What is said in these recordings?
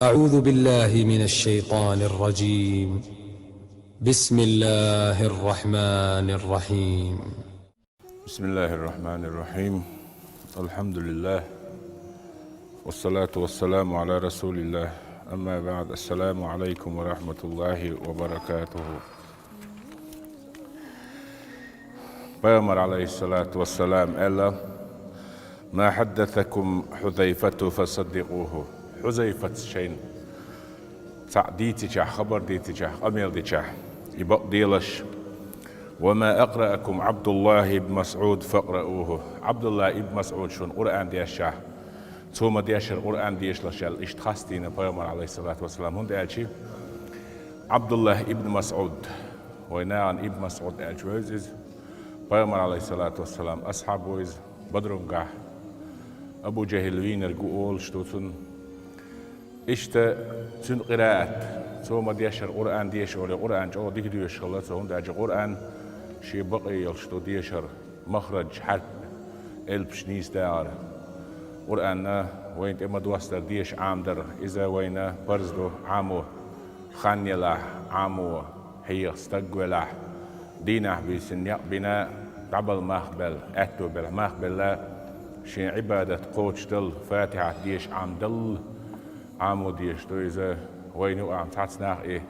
أعوذ بالله من الشيطان الرجيم. بسم الله الرحمن الرحيم. بسم الله الرحمن الرحيم. الحمد لله والصلاة والسلام على رسول الله. أما بعد، السلام عليكم ورحمة الله وبركاته. بيامر عليه الصلاة والسلام ألا ما حدثكم حذيفة فصدقوه. حذيفة شين تعديتك خبر ديتك أميل ديتك يبق ديلش. وما أقرأكم عبد الله بن مسعود فاقرأوه. عبد الله بن مسعود شون قرآن ديشه ثم ديش القرآن ديش لشال اشتخستين بيامر عليه الصلاة والسلام. هند قال شي عبد الله بن مسعود وينان ابن مسعود قال شويز بيامر عليه الصلاة والسلام أصحاب ويز بدرم قاه أبو جهل وينر قول شتوتن اشت سن قراءات ثم ديش القرآن ديش ولا قرآن جو ديك ديش خلاص. هند قال قرآن شي بقي يلشتو ديشر مخرج حرب البشنيس دار قرآن وين إما دوستر ديش عامدر إذا وين برزدو عامو خانيلا عامو هي استقولا دينه بسنيق بنا قبل مخبل أتو بلا مخبل شي عبادة قوتش دل فاتحة ديش عامدل عامو ديش تو إذا وين عم تعصناخ إيه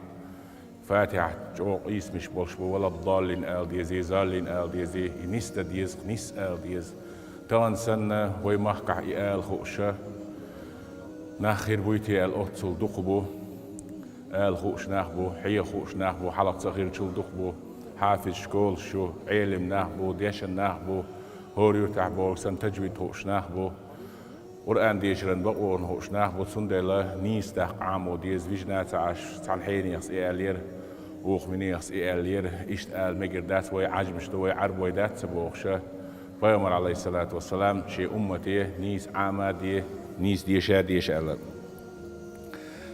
فاتحة جوق إيس مش بولشبو ولا الضالين آل ديزي زالين آل ديزي نيستا ديز نيس آل ديز تان سنة وي محقع إيال خوشة ناخير بويتي آل أتصل دقبو آل خوش ناخبو حي خوش ناخبو حلق صغير شل دقبو حافظ شكول شو علم ناخبو ديشن ناخبو هوريو تعبو سن تجويد خوش ناخبو قرآن ديشرن بقون خوش ناخبو سندلا نيس داق عامو ديز فيجنات عش صالحين يخس إيالير وخ مني يخس إيالير إشت آل مجر دات وي عجمش دوي عرب وي دات سبوخشة. بيامر عليه الصلاة والسلام شي أمتي نيس عامدي نيس ديشا ديش ألا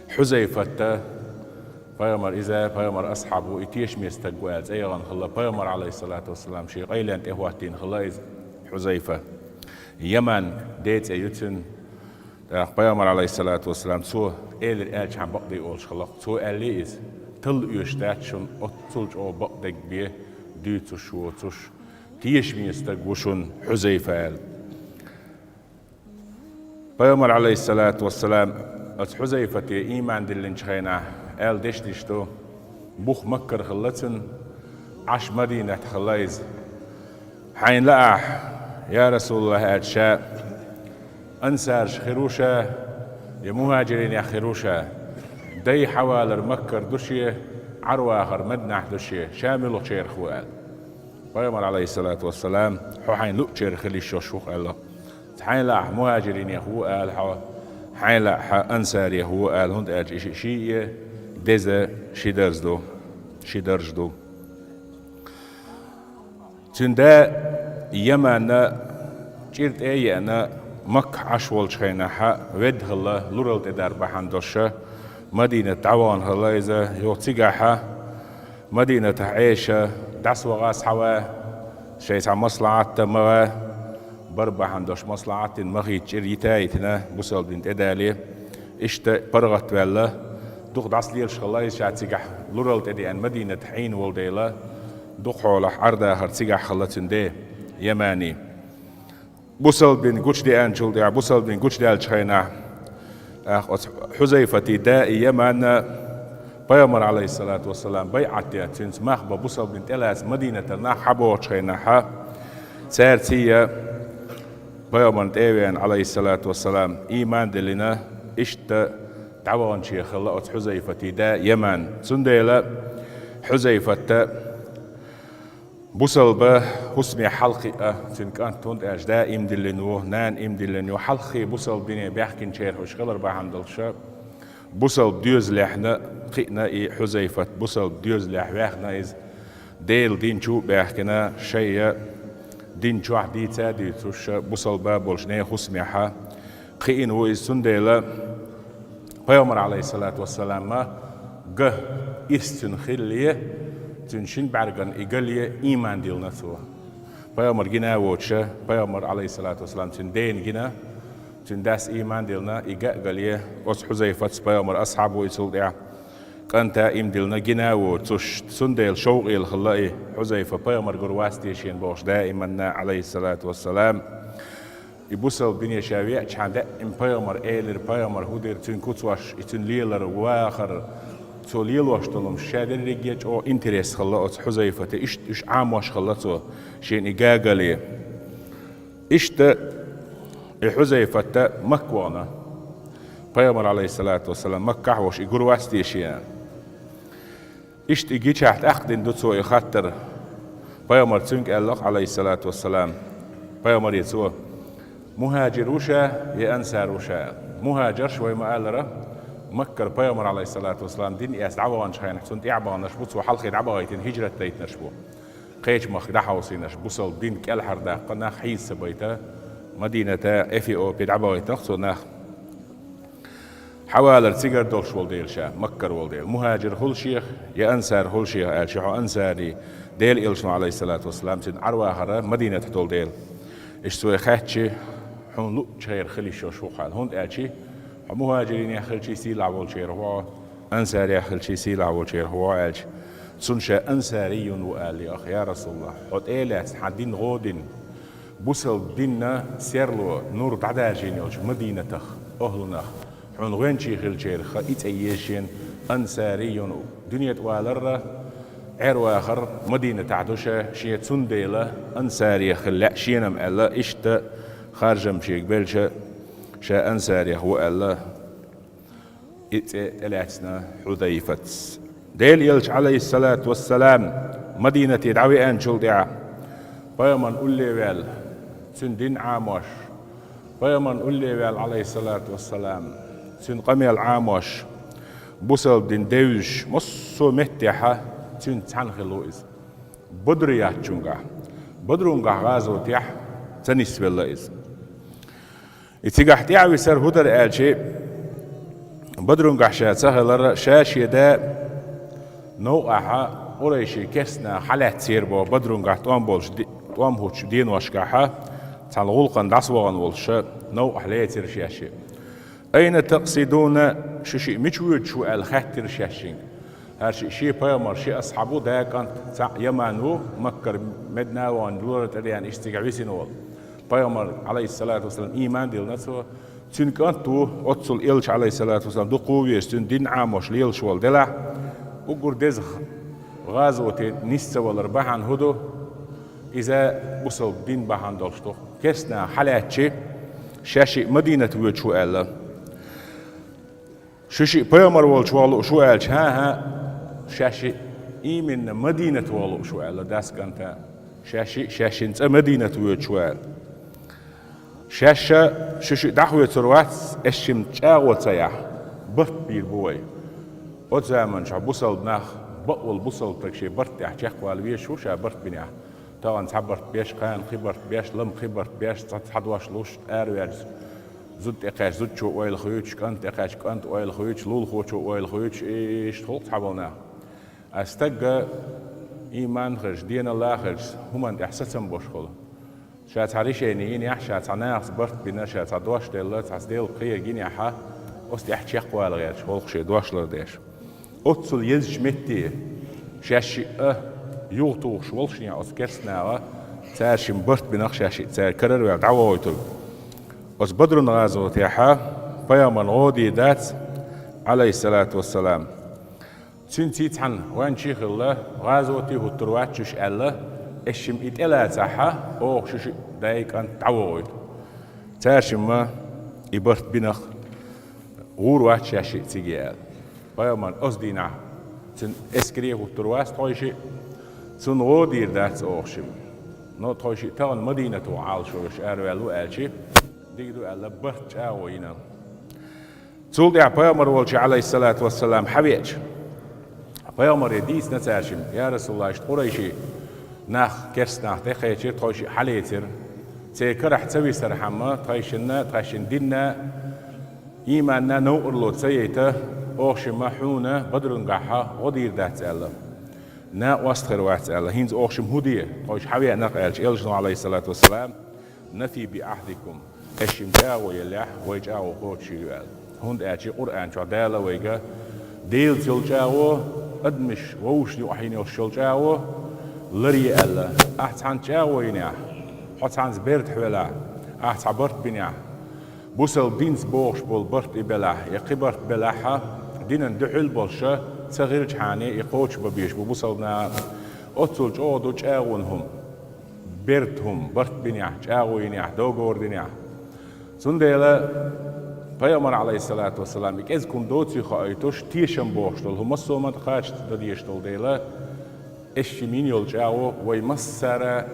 حذيفة بيامر إذا بيامر أصحابه إتيش ميستقوال أيضا خلا بيامر عليه الصلاة والسلام شي قيلان تهواتين خلا حذيفة يمن ديت أيوتن بيامر عليه الصلاة والسلام سو إيل إلش عم بقدي أولش خلا سو إليز تل يشتاتشون أتلج أو بقدك بيه ديتوش وتوش تيش ميستقوشون حذيفة. بيامر عليه الصلاة والسلام حذيفة إيمان دلين شخينا آل ديش ديشتو بوخ مكر خلتن عش مدينة خلايز حين لقح يا رسول الله أتشاء أنسار خروشة يا مهاجرين يا خروشة دي حوالر مكر دوشيه عروا آخر مدنح دوشيه شامل وشير خوال. بيامر عليه الصلاة والسلام حين لؤشير خلي الشوشوخ الله حين لا مهاجرين يهو آل حين لا أنسار يهو آل هند أج شيء دزا شدرجدو تندا يمن جرت أنا مك عشول شخينا حا ود الله لورل تدار بحندوشة مدينة عوان الله إذا يوتيجها مدينة عيشة داس وغاس حوا شيء مصلحة ما بربع عندوش مصلحة مغي تشريتايتنا بوصل بنت إدالي إشت برغت ولا دوق داس ليش خلاص شاتيجح لورل تدي أن مدينة حين ولديلا دوق حول عرض هرتيجح خلتن ده يماني بوصل بين قش دي أنجل دي بوصل بين قش دي الشينا حذيفة دا يمن بيامر عليه الصلاة والسلام بيعتي تنس مخبا بوصل بنت إلاس مدينة نحبو شيناها سارتية بيامر تيوان عليه الصلاة والسلام إيمان دلنا إشت تعوان شيخ الله حذيفة دا يمن سنديلا حذيفة بوصل به حسمي حلقي تن كان تند أج دائم دلنو نان إم دلنو حلقي بوصل بني بيحكي شيخ وشغلر بعند الشاب بوصل بديوز لحنا قينا حذيفة بوصل بديوز لحنا إز ديل دين شو بيحكينا شيء دين شو عديتا ديتوش بوصل بابولش نه حسميها قين هو السنديلا. بيامر عليه الصلاة والسلام ما جه إستن خليه تنشين بعرقن إيجالية إيمان ديلنا سوا. بيامر جنا ووتشة بيامر عليه الصلاة والسلام تندين جنا تنداس إيمان دلنا إيجاء قليه أص حذيفة بيامر أصحابه يسول كانت إيم دلنا جناو تش سندل شوق الخلاء حذيفة بيامر جرواستيشين بوش دائما عليه الصلاة والسلام يبوسل بني شاوية عند إم بيامر إيلر بيامر هودير تنكوتواش تنليلر واخر توليل واشتلهم شادر رجيج أو إنترس خلاء حذيفة إيش عام واش خلاته شين إيجاء قليه إشت حذيفة مكوانا بيامر عليه الصلاة والسلام مكة وش يقول واستيشيان إشت إجي تحت أخدين دوتسو يخطر بيامر تنك الله عليه الصلاة والسلام بيامر يتسو مهاجر وشا يأنسار وشا مهاجر شوي ما قال مكر بيامر عليه الصلاة والسلام دين ياس دعوان شخين حسنت إعبان نشبوت وحلقي دعوان هجرة تيت نشبو قيش مخ دحوسي نشبوسل دين كالحر دا قنا حيس بيتا مدينة إثيوبيا دعوان نخصو نخ حوالر تيجر دولش والديل شا مكر والديل مهاجر هول شيخ يا أنصار هول شيخ الشيخ أنصاري ديل إلشنا عليه الصلاة والسلام تن أرواحها مدينة تول ديل إيش سوي خاتشي حون لو شير خلي شو حال هون أشي مهاجرين يخل شيء سيل عول شير هو أنصار يخل شيء سيل عول شير هو أش سنشا أنصاري وقال لي أخ يا رسول الله حط إيلس حدين غودين بوصل ديننا سيرلو نور تعداجين يوش مدينة أهلنا حون غين شيخ الشير خايت أيشين أنصاري دنيا والرة عير آخر مدينة تعدوشة شيء سنديلة أنصاري خلا شينم الله إشت خارجم شيء بلشة شا أنصاري هو الله إتلاتنا حذيفة ديل يلش عليه الصلاة والسلام مدينة يدعوي أن شلدع بيمن أولي ويل سندين عاموش بيمن أولي ويل عليه الصلاة والسلام سن قمي العاموش بوصل دين ديوش مصو متحة سن تنخلو إز بدريات جونغا بدرونغا غازو تيح تنس بالله إز اتقاح تيعوي سر هدر آلشي بدرونغا شاتسهلر شاشي دا نوعها قريشي كسنا حالات سيربو بدرونغا توام هوش دين واشكاحا تالغولقن داسوغن والشا نوع حالات سيرشاشي أين تقصدون شيء مشويت شو الخاتر شاشين هالشيء شيء بيامر شيء أصحابه ده كان يمانو مكر مدنا وانجورة تريان استجابيسين وال بيامر عليه الصلاة والسلام إيمان ديل نسوا تون كانتو أتصل إلش عليه الصلاة والسلام دو قوي تون دين عاموش ليلش وال دلع وقر دزخ غازوة نسا والرباحان هدو إذا وصل دين بحان دولشتو كسنا حالات شاشي مدينة ويتشو ألا شاشي بيامر والشوالو شو ألش ها شاشي إيمن مدينة والو شو ألا داس كانتا شاشي انت مدينة ويتشو ألا شاشي دحوة تروات اشم تشاوة تياح برت بير بوي وزامن شع بوصل بناخ بقول بوصل تكشي برت يحكي والوية شو شا برت بناخ طبعا تعبرت بيش قان خبرت بيش لم خبرت بيش تحدواش لوش أرويرز زد إقاش زد شو ويل خويش كانت إقاش كانت ويل خويش لول خوش ويل خويش إيش تخلط حبلنا أستجى إيمان خرج دين الله خرج هم أنت أحسسهم بوشخل شات عريشينين يحشات عناس برت بنا شات عدواش ديلا تعسديل قير جيني حا أستي أحكي قوال غير شغل شيء دواش لرديش أتصل يزج متي شاشي يوتو شوالشني أسكرسنا تاشم برت بنخشاشي تار كرر ويدعوه أس بدر نغازو تيحا بيامن غودي دات عليه الصلاة والسلام سنتي تحن وين شيخ الله غازوتي هو التروات شش الله اشم اتلا تحا او شش دايك أن تعوه تاشم ما يبرت بنخ غوروات شاشي تيجيال بيامن أسدينا سن اسكريه هو التروات طويشي سن غودي دات اوشم نو طويشي تغن مدينة وعال شوش أروالو ألشي ديدو ألا برت أوينا تولد يا بيامر والشي عليه الصلاة والسلام حبيج بيامر يديس نتاشم يا رسول الله قريشي ناخ كرس ناخ تخيشي طويشي حليتر تيكرح تسوي سرحمة تخيشن دينا إيماننا نوء الله تسيته أوشي محونة بدرن قحا غدير دات ألا نا واستخر وات ألا هينز أوشم هدية طويش حبيج ناخ ألش إلجنو عليه الصلاة والسلام نفي بأحدكم اشم جاو يلح ويجاو خوشي يال هند اتشي قران شو دالا ويجا ديل تل جاو ادمش ووش دي وحين يوشل جاو لري الا احتان جاو ينيا حتان زبرت حولا احت عبرت بنيا بوسل دينز بوش بول برت إبلاح يقبرت بلاحة دين دحل بولشة صغير جحاني يقوش ببيش بوصلنا أتصل جودو جاونهم بيرتهم برت بنيا جاوينيا دوغور دنيا سنديلا پیامبر علیه الصلاة والسلام از کم دوتی خواهیتوش تیشم باشدل هم مسلمان خواهد دادیشتل دیلا اشمین یل جاو وی مسر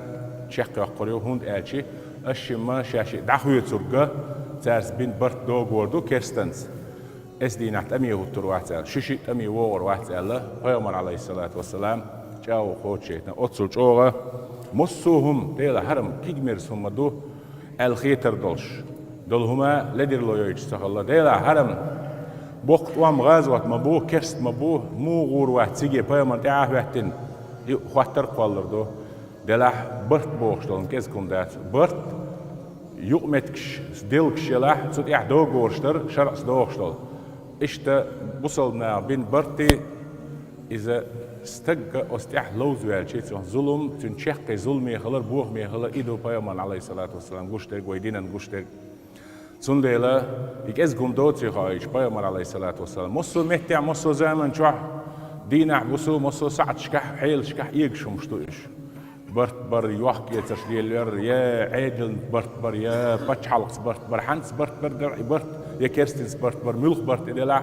چقدر قریو هند آچی اشما شاشی دخوی ترگه ترس بین برد دوغوردو کرستنس اس دینات امی هوتر واتل ششیت امی وور واتل پیامبر علیه الصلاة والسلام جاو خود شیطان اتصل جوغه مسوهم دیلا هرم کیگمرس هم دو الخيتر دولش دولهما لدير لو يجتخ الله ديلا هرم بوقت وام غازوات مبوه كرست مبوه مو غور واحد سيجي بايمان تعاه واحدين خواتر قوالر دو ديلا برت بوش دولن كيزكم دات برت يقمتكش ديلكش يلاح تسود دو غورشتر شرقس دوغش دول اشتا بوصلنا بين برتي إذا استجا استيح لوز والشيء ظلم تنشق ظلمي خلر بوه مي خلر إيدو بايمان عليه الصلاة والسلام قشتك ويدينا قشتك سنديلا يكزكم دوتي خايش بايمان عليه الصلاة والسلام مصو مهتع مصو زمن شو دينا بوسو مصو ساعة شكح حيل شكح يجشم شتوش برت بر يوحك يتشليلر يا عادل برت بر يا بتشحلقس برت بر حنس برت بر درع برت يا كيرستنس برت بر ملخ برت إدلا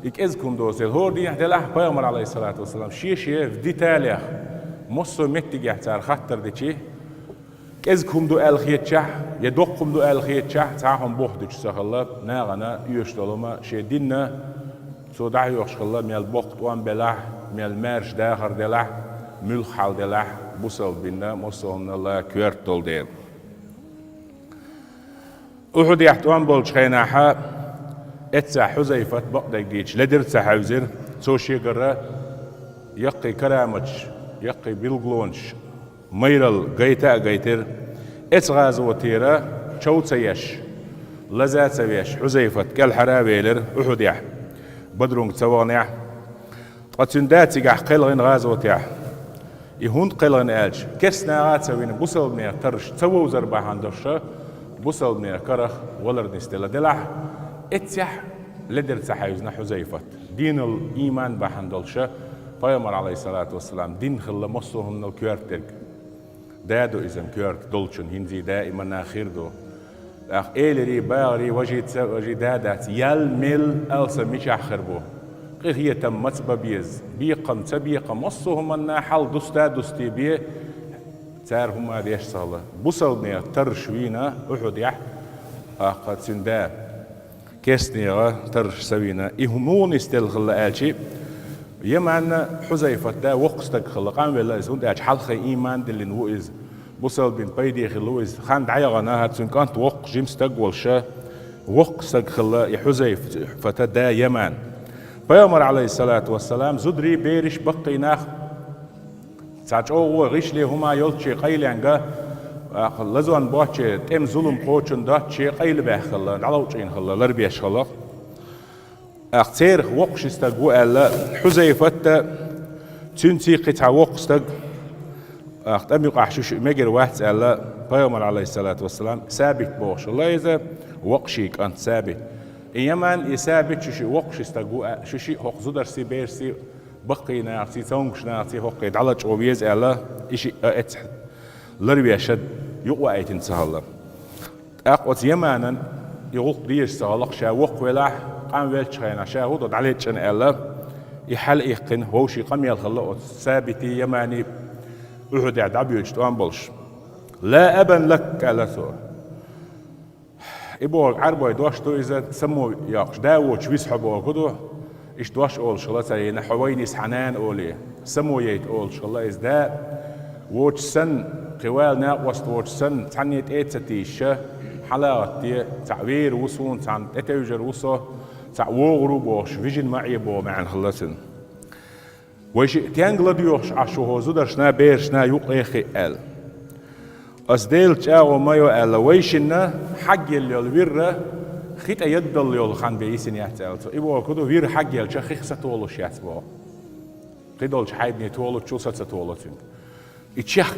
يكزكم دوتي هو دي إدلا بايمان عليه الصلاة والسلام شيء في ديتاليا مصو متجه تار خطر دشي كزكم دو الخيتشة يدقكم دو الخيتشة تعهم بوحدش سخلا ناغنا يشتغلما شدينا سودع يشتغل ميل بوقت وان بلاح ميل مارش داخر دلاح ملخ حال دلاح بوصل بينا مصون الله كويرت دول دير أحد يحتوان بولش خيناحا اتسا حزيفة بقدك ديش لدرت حوزر سوشي قرى يقي كرامتش يقي بيلغلونش ميرل غيتا غيتر اتغاز وتيرا شوتسيش لزات سويش حزيفة كالحرابيلر أحد يح بدرونك تواغنيح قتنداتي قح قيلغين غاز وتيح يهوند قيلغين آلش كسنا غات سوين بوصل بنير ترش تسوو زربا هندرشا بوصل بنير كرخ ولر نستيلا دلح اتيح لدر تحيزنا حزيفة دين الإيمان بحندلشا پیامبر عليه الصلاة والسلام دين خلا مصوهم الكوارتك دادو إذا كوارت دولشن هنزي دائما ناخير دو أخ إيلري باغري وجي دادات يلمل ألسا مش آخر بو غير هي تمت ببيز بيقم تبيقم مصوهم الناحل دستا دستي بيه تار هما ديش صالة بوصلني ترشوينا أحد يح قد سندا كيسني ترش سوينا إهمون استلغل آلشي يمان حزيفة دا وقستك خلق عن ولا يسون دا حلقة إيمان دلين وإز بوصل بين بيدي خلويز خان دعيغنا هاتسون كانت وق جيمستك والشا وقستك خلا يحزيفة دا يمان پیامبر عليه الصلاة والسلام زدري بيرش بقيناخ ساعة أو غيش لي هما يلتشي قيلانجا لزوان بوحشي تم ظلم قوشن دا تشي قيل باه خلا علوشين خلا لربيش خلا أختير وقش استجو ألا حزيفة تنتي قطع وقستج أختم يقع شوش مجر واحد ألا پیامبر عليه الصلاة والسلام ثابت باش الله إذا وقشيك أنت ثابت إيمان يثابت شوش وقش استجو شوشي حق زدر سي بيرسي بقي ناعتي تونغش ناعتي حق يدعلج أوبيز ألا إشي أت لربي أشد يقوى أيتين سهلا أقوى يمانا يغلق ديش سهلق شا وق ولا قام ويلش خينا شاهود ودعليتش أن ألا يحل إيقن هوشي قم يلخلق ثابتي يماني أحد يعدب يجتوان بلش لا أبن لك ألا ثور إبو عربو يدوش تو إذا سمو ياقش داوش ويسحبو كدو إش دوش أول شلا ترينا حوينيس حنان أولي سمو ييت أول شلا إز دا ووش سن قوال ناقوست ووش سن تعنيت إيتستيشة حلاقتي تعوير وصون تان اتوجر وصو تعوغرو بوش فيجن معي بو معن خلصن ويش تيانغلا ديوش عشو هو زدرشنا بيرشنا يقيخي ال أصديل جاو مايو ألا ويشنا حق اللي الوير خيت أيد اللي الخان بيسين يحتالتو إبوا كده وير حق اللي خيخسة تولش يحتبوا قيدولش حايبني تولش شو ست تولشين إتشخ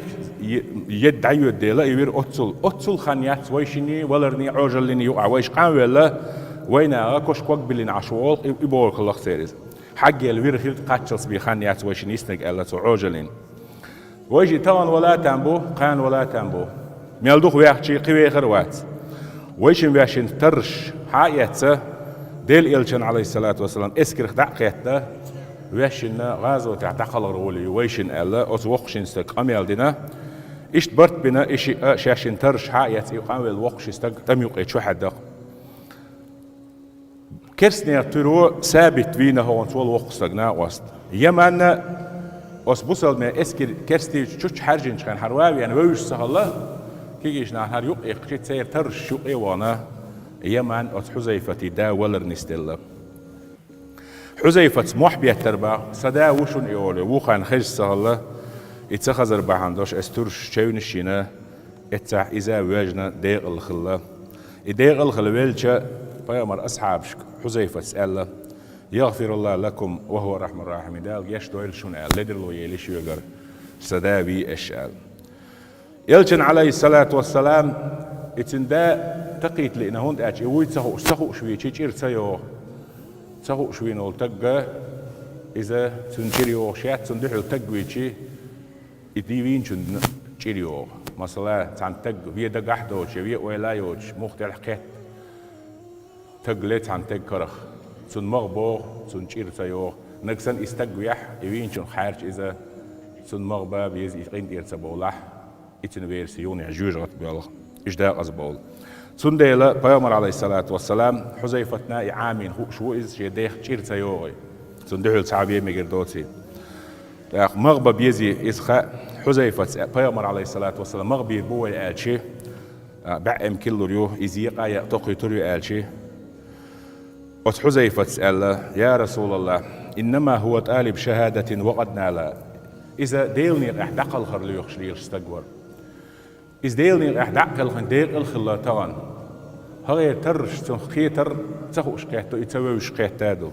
يد عيو الديلا يوير أتصل خانيات ويشني ولرني عجلني يوقع ويش قام ولا وينا كوش كوك بلين عشوال إبوا كل خيرز حق الوير خيت قاتشلس بخانيات ويشني يستنق ألا تو عجلين ويجي طبعا ولا تنبو قان ولا تنبو ميلدوخ ويحكي قوي غروات ويشن بيشن ترش حايته ديل إلشن عليه الصلاة والسلام اسكر دعقيته ويشن غازو تعتقل رولي ويشن ألا أتوقشن استق أميال دينا إشت برت بنا إشي شاشن ترش حايت يقام الوقش استق تميق إيش واحد دق كرسني ترو ثابت فينا هو طول وقت استقنا وسط يمن أصبوصل ما اسكر كرستي شوش حرجين كان حرواوي يعني ويش سهلا كيجيش نهار يوق إقشيت سير ترش شو إيوانا يمن حذيفة دا ولر نستلا حذيفة محبية تربع صدا وشون إيولي وخان خج سهلا اتخذ ربعاندوش استرش شون الشينا اتح إذا واجنا ديق الخلا ديق الخلا ويلشا بيامر أصحابش حذيفة سألا يغفر الله لكم وهو الرحمن الرحيم دال يشتويل شنال لدرلو يليش يغر سدابي اشال يلجن عليه الصلاة والسلام اتن دا تقيت لإنه هند اج اوي تسخو شوي تشير تسخو شوي نول تقى إذا تنجريو شات تندحو تقوي تشي اديوين شن تشيريو مثلا تان تق ويا دقحدو ويا ولايوج مختلف حكاية تقلت عن تقرخ سن مغبو سن شير سيو نكسن استقويح يوين شن خارج إذا سن مغبا بيز يقين دير سبولح إتن فيرسيون يعجوج غط بيالله إجداء أزبول سن ديلا بيامر عليه الصلاة والسلام حذيفتنا عامين هو شو إز شيديخ شير سيوغي سن دحول صعبية مقردوتي مغبا بيزي إسخاء حذيفة بيامر عليه الصلاة والسلام مغبي بوي آلشي بعم كل ريو إزيقا يقتقي تريو آلشي حذيفة سأل يا رسول الله إنما هو طالب شهادة وقد نال إذا ديلني أحدق الخر ليخشلي يستقور إذا ديلني أحدق الخر ديق الخلا طبعا هاي ترش تنخيتر تخوش قيتو يتسويش قيتادو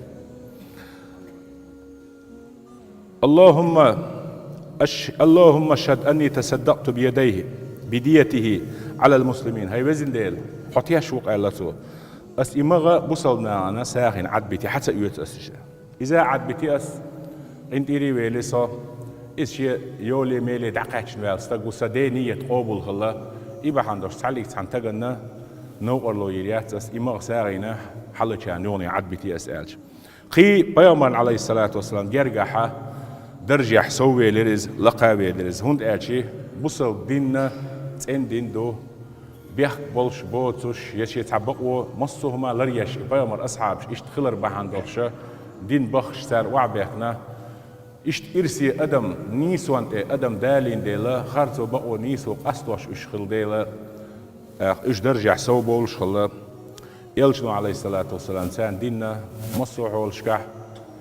اللهم اشهد أني تصدقت بيديه بديته على المسلمين هاي وزن ديل حطيها شوق قالته أس إمغا بوصلنا أنا ساخن عدبتي حتى يوت أسجا إذا عدبتي أس أنت إيري ويلسا إيش يولي ميلي دقاتش نوالستاق وصدينية قابل خلا إبا حندوش تعليق تحنتقنا نوغر لو يريات أس إمغا ساغينا حلتشان يوني عدبتي أسألش قي بيامر عليه الصلاة والسلام جرجحة درجح سوي لرز لقابي لرز هند ألشي بوصل ديننا تين دين دو بيخ بولش بوتوش يشي تعبقوا مصوهما لريش بيامر أصحابش إشت خلر بحندوشة دين بخش سار وعبيخنا إشت إرسي أدم نيسوان أدم دالين ديلا خارتو بقوا نيسو قصدوش إشخل ديلا إش درجع سو بولش خلا يلجنو عليه الصلاة والسلام سان ديننا مصوحولشكح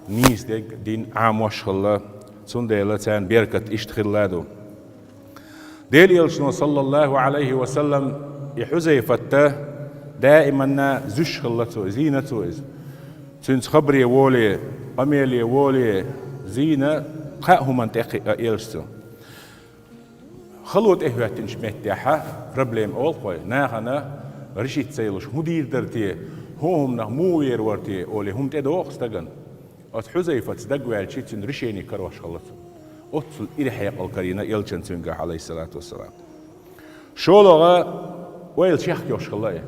نيس ديك دين عاموش خلا سون ديلا سان بيركت إشت خلادو ديل يلجنو صلى الله عليه وسلم حذيفة دائما زش خلته زينته سنس خبري وولي أميلي وولي زينة قاهم منطقة إلشتو خلوت إهوات نشمتها بروبليم أول قوي ناخنا رشيت سيلش مدير درتي هم نهموير ورتي أولي هم تدوق استجن حذيفة تدقوا على شيء رشيني كروش خلته أتصل إلى حياة الكريمة يلشن سنجا عليه الصلاة والسلام شو لغة ويل شيخ يوش خلايا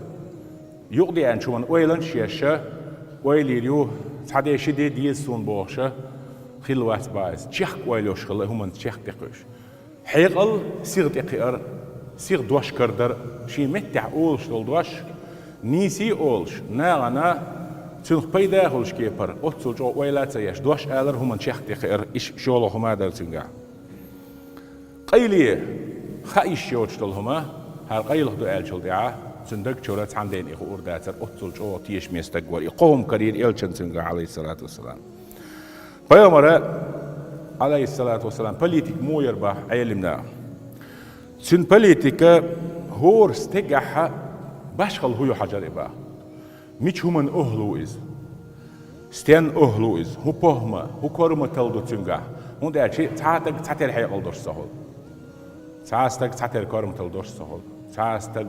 يقضي عن شو من ويلن شيشة ويلي اليوه صحدي شديد يسون بوشة خلوات بايز شيخ ويل يوش خلايا هم شيخ تقوش حيقل سيغ تقير سيغ دوش كردر شي متع أولش دول دوش نيسي أولش ناغنا تنخ بيدا خلش كيبر أتصل جو ويلات سيش دوش آلر هم شيخ تقير إيش شولو هما در تنقع قيلية خايش يوش دول هما هالقيل هدو آل دعاء صندوق شورات عندين إخو أرداتر أتصل جو تيش ميستقور يقوم كرير إلشن سنقا عليه الصلاة والسلام بيامر عليه الصلاة والسلام بليتك مو يربح علمنا سن بوليتيكا هور استجاحة باشخل هو حجر إباه ميش هم أهلو إز ستين أهلو إز هو بهما هو كورما تلدو تنجح هون ده شيء تعتر حي قلدوش سهل تعتر كورما تلدوش سهل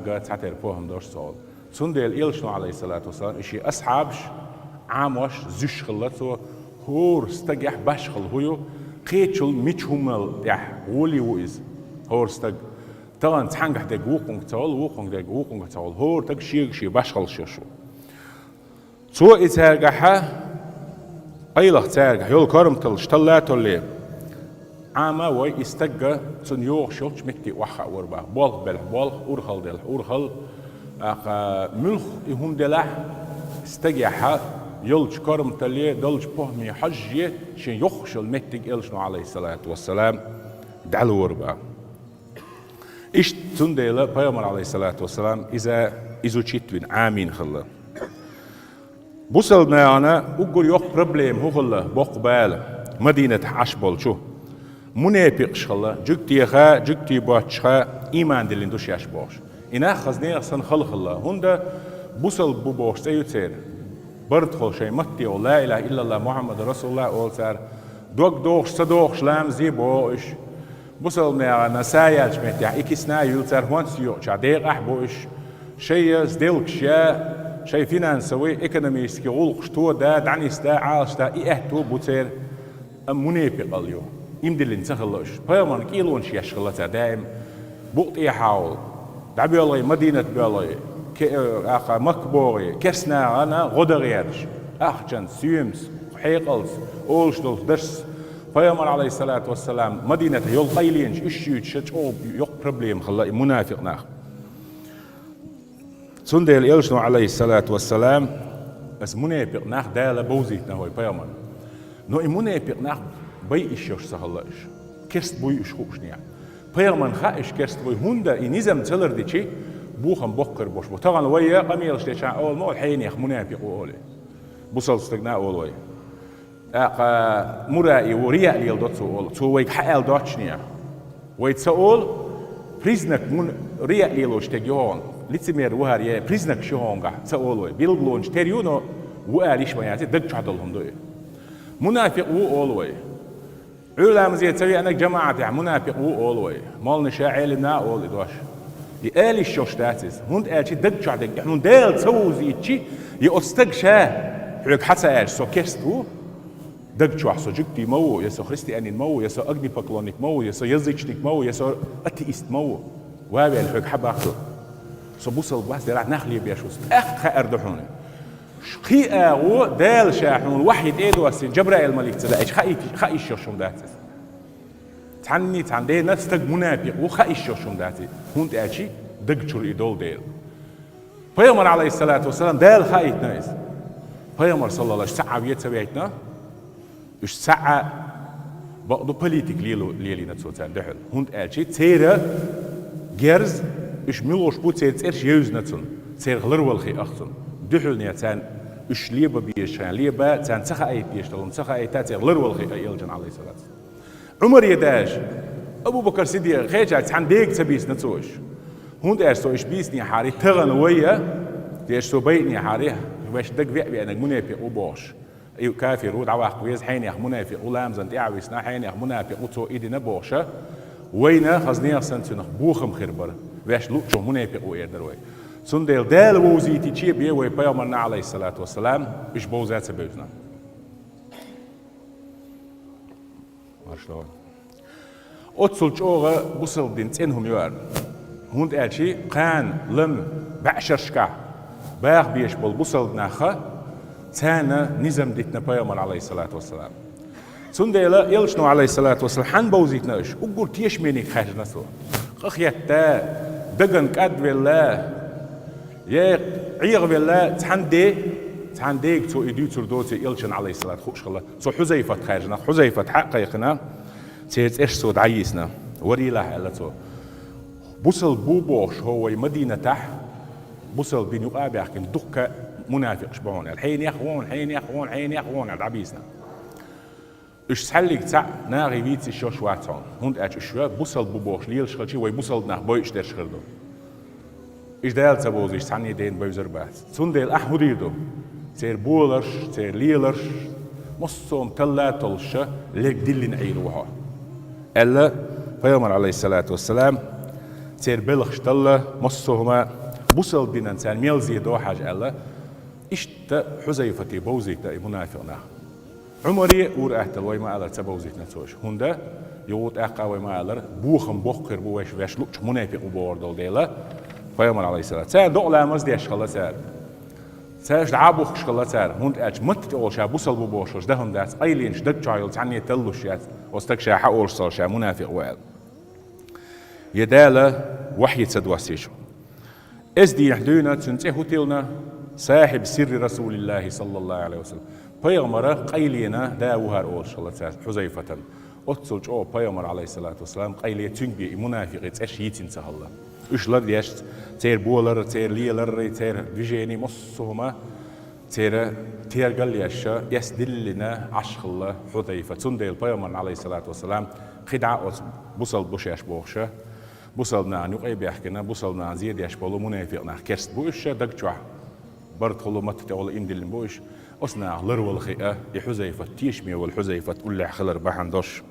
تعتر بهم دوش سهل سن ده إلشنو عليه الصلاة والسلام إشي أصحابش عاموش زش خلته هور استجاح باشخل هو قيتشل ميش هم يح ولي وإز هور استج طبعا تحنجح دق وقنج تول هور تق شي باشخل شو سو إتارجحها أيلخ تارجح يول كرمتل شتلاتو اللي عاما وي استجا تن يوغ شوش مكتي وحا وربا بالغ بلح بالغ أورخل دلح أورخل ملخ يهم دلح استجحها يلج كرمتل اللي دلج بهمي حجية شين يخشل مكتي إلشنو عليه الصلاة والسلام دعلو وربا إيش تنديلا بيامر عليه الصلاة والسلام إذا تشيتوين عامين خلا بوصل معنا وقول يوق بروبليم هو خلا بقبال مدينة عشبل شو منافقش خلا جكتي باتشخا إيمان دلين دوش يشباش إنا خزني أصلا خلا هندا بوصل بوباش سيوتير برد خل شيء متي ولا إله إلا الله محمد رسول الله أول سار دوش صدوخ شلام زيبوش بوصل معنا سايل شمتيح إكسنا يلتر هونسيو شاديق أحبوش شيء زدلك شيء فينانسوي إيكونوميستكي غلق شتو دا دعني ستا عالش تا إيهتو بوتير منافق اليو يمدلين تخلوش بيامن كيلون شيش خلتا دائم بوقت يحاول دعبي الله مدينة بالله مكبوري كرسنا أنا غدريرش أخجن سيومس حيقلس أولشدوس درس بيامر عليه الصلاة والسلام مدينة يول قيلينش إشيوت شتشوب يوق بروبليم خلا منافق ناخ سندل إلشنو عليه الصلاة والسلام بس منافق ناخ دالة بوزيتنا هوي بيامر نو منافق ناخ بي إشيوش سهلاش كرست بوي إشخوش نيا بيامر خائش كرست بوي هوندا إنيزم تلر دي شي بوخم بقر بوش بو طبعا ويا قميلش ديشان أول مول حين يخ منافق وأولي بوصل استغناء أول ويا مرائي ورياء ليل دوت سؤال سويك حال دوتشنيا ويتسأل بريزنك من رياء ليلوش تجيون لتسمير وهاريا بريزنك شهونجا سألوي بيلغلونش تريونو وقاليش ما يعطي دق شهدلهم دوي منافق وأولوي علماء زي تسوي أنا جماعة منافق وأولوي مالنا شاعل لنا أول إدواش يقالي الشوش تاتس هند قالشي دق شهدك إحنا دال سوزي شيء يأستق شاه حلق حتى إيش سو كيستو دق شو حسو جكتي مو يسو خريستياني مو يسو أغني باكلونيك مو يسو يزيجنيك مو يسو أتيست مو وابي الحق حب أخذ سو بوصل بس دلع نخلي بيشوس أخ أردحونه خيئة و دال شاحون واحد إيدو أسي جبرائيل الملك تدعيش خائش شوشون داتس تعني دي نستق منافق وخائش شوشون داتي هون تأتي دق شور إيدول ديل بيامر عليه الصلاة والسلام دال خائت نايس بيامر صلى الله عليه وسلم ساعة بيتسويتنا إيش ساعة بعض بوليتيك ليلي نتسوتان دحل هند ألشي تيرا جرز إيش ملوش بو تيرش يوز نتسون تير غلر والخي أختن دحل نيتان إيش ليبا بيشان ليبا تان تخا أي بيشتغلون تخا أي تاتي غلر والخي أيلجن عليه الصلاة عمر يداش أبو بكر صديق خيجا تان ديك تبيس نتسوش هند أرسو إيش بيسني حاري تغن ويا ديش سو بيتني حاريها باش دق بيع أنك منافق وبوش أيو كافر ودعوا قويز حين يخ منافق ولامزن تعويسنا حين يخ منافق وتو إيدنا بوشة وينا خزنيا سنتنا بوخم خربر باش لوتشو منافق ويردر وي سندل دال ووزيتي تشي بيه وي بيامرنا عليه الصلاة والسلام إيش بوزات سبيزنا ماشلون أتصل شوغا بوصل دين تنهم يوار هند ألشي قان لم بعشرشكا باغ بيش بوصل ناخا تانا نظام ديتنا بيامر عليه الصلاة والسلام سنديلا يلشنو عليه الصلاة والسلام حن بوزيتناش وقول تيش مينيك خارج نسو خيتا دقن كاد بالله يا عيغ بالله تحن ديك تو إديو تردوتي يلشن عليه الصلاة خوش خلا سو حزيفة خارجنا حزيفة حقيقنا تيت إيش سود عيسنا وري له إلا تو بوصل بوبوش هو مدينة تح بوصل بين يقابع كن دكة منافق شبعون الحين يخوون العبيسنا إيش تحلق تاع ناغي بيتي شو شواتون هند أج شو بوصل ببوش ليل شخشي وي بوصل نه بايش در شخردو إيش دال تبوز إيش تعني دين بيزر بات تون ديل أحمديدو تير بولرش تير ليلرش مصوم تلا تلشة لك دلين عيروها ألا فيومر عليه الصلاة والسلام تير بلخش تلا مصوهما بوصل بين إنسان ميل زيدو حاجة ألا إيش حزيفتي بوزيك دا منافقنا عمري ور أهتل ويما على تبوزيك نتوش هندا يوت أقا ويما على بوخم بوخر بوش وش لوش منافق وبوردل ديلا فيومر عليه الصلاة والسلام دو لامز ديش خلا سار سارش دعابوخ خلا سار هند أج مت أول شيء بوصل ببوشش ده هنداس أيلينش دك شايل تعني تلوش يات واستكشى حقول صار شيء منافق وقال يداله وحي تدوسيشو إز دي نحدونا تنتهي هوتيلنا صاحب سر رسول الله صلى الله عليه وسلم بيغمر قيلينا داوهر أول شاء الله حزيفة أتصلج أو بيغمر عليه الصلاة والسلام قيلية تنبي منافق تأشيتين سهلا إيش لديش تير بولر تير ليلر تير فيجيني مصهما تير قال ياشا يسدلنا عشق الله حذيفة تندي بيغمر عليه الصلاة والسلام خدعة بوصل بوشاش بوخشة بوصلنا نقي بيحكينا بوصلنا زيد يشبولو منافقنا كرست بوش دقجوا برد خلو مت تقول إندلن بوش أصنع لرول خيئة يحزيفة تيشمي والحزيفة تقول خلر بحندوش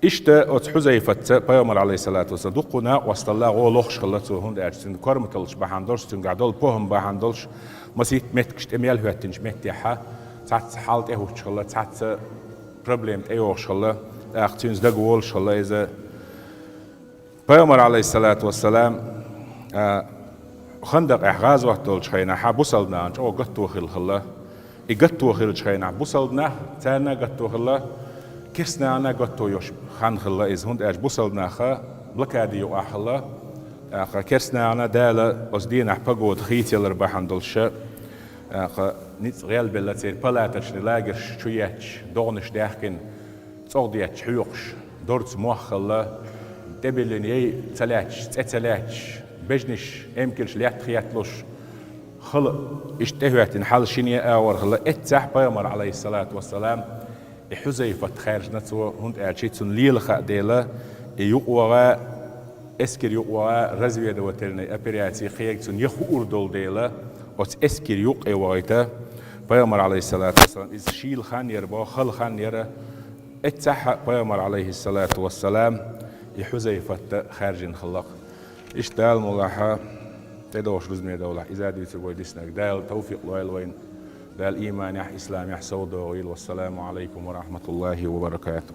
إشتا أت حزيفة بيامر عليه الصلاة والسلام دقنا وصل غولوخش خلته هند أجسن كرمتلش بحندوش تنقعدول بهم بحندوش مسيت متكشت أميال هاتنش متيحة تعت حالت إيهوش خلا تعت بروبلم إيهوش خلا أختينز دقولش خلا إذا بيامر عليه الصلاة والسلام خندق إحغاز وقتول شخينا حبوصلنا أنش أو قطو خل خلا إقطو خل شخينا بوصلنا تانا قطو خلا كسنا أنا قطو يوش خان خلا إذ هند أج بوصلنا خا بلكادي وأحلا كسنا أنا دالة أصدين أحبقود خيتي الرباحان دولشة نيت غيال بلاتير بلاتش نلاقرش شوياتش دونش داخكن صغدياتش حيوقش دورت موخلا تبلن يي تلاتش بجنش امكنش ليات خياتلوش خلق اشتهوات نحل شينيا اور خلق اتسح بيامر عليه الصلاة والسلام حزيفة خارج نتو هند اعشيتون ليل خاديلا يقوى اسكر يقوى رزوية دوترني ابرياتي خيجتون يخور دول ديلا وت اسكر يقوى وغيتا بيامر عليه الصلاة والسلام إذ شيل خان يربا خل خان يرى اتسح بيامر عليه الصلاة والسلام حزيفة خارج خلق اشتغل ملاحة تدوش رزمي دولة إذا ديت بويدسنك دال توفيق وين دال إيمان يح إسلام يح سودة والسلام عليكم ورحمة الله وبركاته.